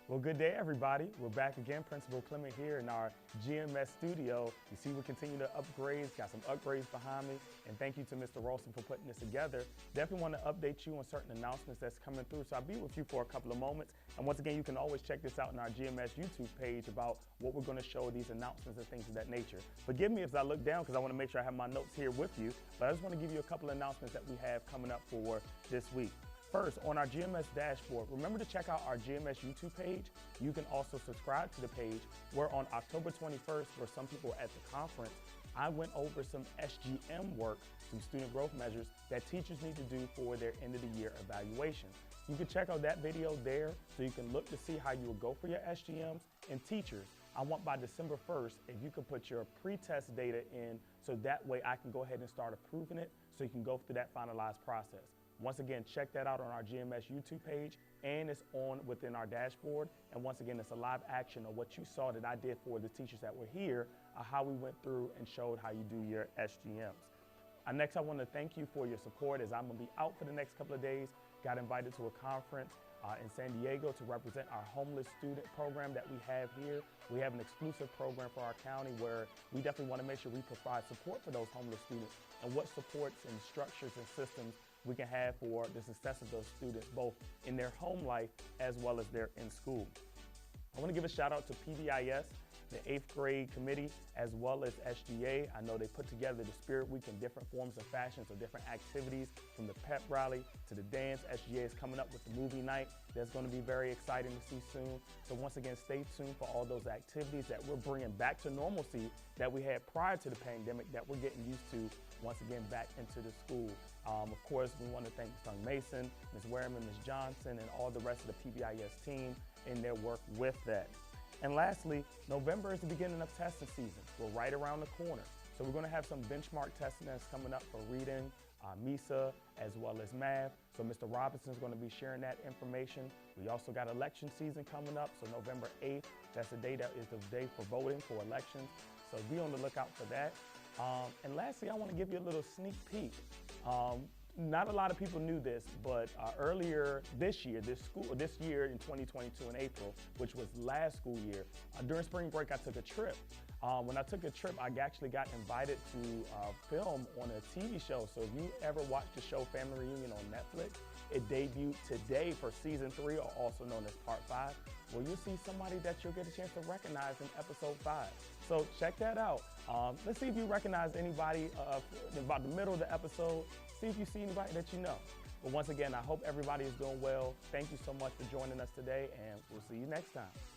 Well, good day, everybody. We're back again. Principal Clement here in our GMS studio. You see, we continue to upgrade. Got some upgrades behind me. And thank you to Mr. Rolston for putting this together. Definitely want to update you on certain announcements that's coming through. So I'll be with you for a couple of moments. And once again, you can always check this out in our GMS YouTube page about what we're going to show, these announcements and things of that nature. Forgive me if I look down because I want to make sure I have my notes here with you. But I just want to give you a couple of announcements that we have coming up for this week. First, on our GMS Dashboard, remember to check out our GMS YouTube page. You can also subscribe to the page where on October 21st, for some people at the conference, I went over some SGM work, some student growth measures that teachers need to do for their end of the year evaluation. You can check out that video there so you can look to see how you will go for your SGMs. And teachers, I want by December 1st, if you could put your pre-test data in so that way I can go ahead and start approving it so you can go through that finalized process. Once again, check that out on our GMS YouTube page, and it's on within our dashboard. And once again, it's a live action of what you saw that I did for the teachers that were here, how we went through and showed how you do your SGMs. Next, I want to thank you for your support as I'm going to be out for the next couple of days. Got invited to a conference in San Diego to represent our homeless student program that we have here. We have an exclusive program for our county where we definitely want to make sure we provide support for those homeless students and what supports and structures and systems we can have for the success of those students, both in their home life as well as they're in school. I want to give a shout out to PBIS, the 8th grade committee, as well as SGA. I know they put together the Spirit Week in different forms of fashion, so different activities from the pep rally to the dance. SGA is coming up with the movie night. That's going to be very exciting to see soon. So once again, stay tuned for all those activities that we're bringing back to normalcy that we had prior to the pandemic that we're getting used to once again back into the school. Of course, we want to thank Ms. Young Mason, Ms. Wareman, Ms. Johnson, and all the rest of the PBIS team in their work with that. And lastly, November is the beginning of testing season. We're right around the corner. So we're going to have some benchmark testing that's coming up for reading, MISA, as well as math. So Mr. Robinson is going to be sharing that information. We also got election season coming up. So November 8th, that's the day that is the day for voting for elections. So be on the lookout for that. And lastly, I want to give you a little sneak peek. Not a lot of people knew this, but earlier this year in 2022 in April, which was last school year, during spring break, I took a trip. When I took a trip, I actually got invited to film on a TV show. So if you ever watched the show Family Reunion on Netflix, it debuted today for season 3, or also known as part 5. Well, you'll see somebody that you'll get a chance to recognize in episode 5. So check that out. Let's see if you recognize anybody about the middle of the episode. See if you see anybody that you know. But once again, I hope everybody is doing well. Thank you so much for joining us today, and we'll see you next time.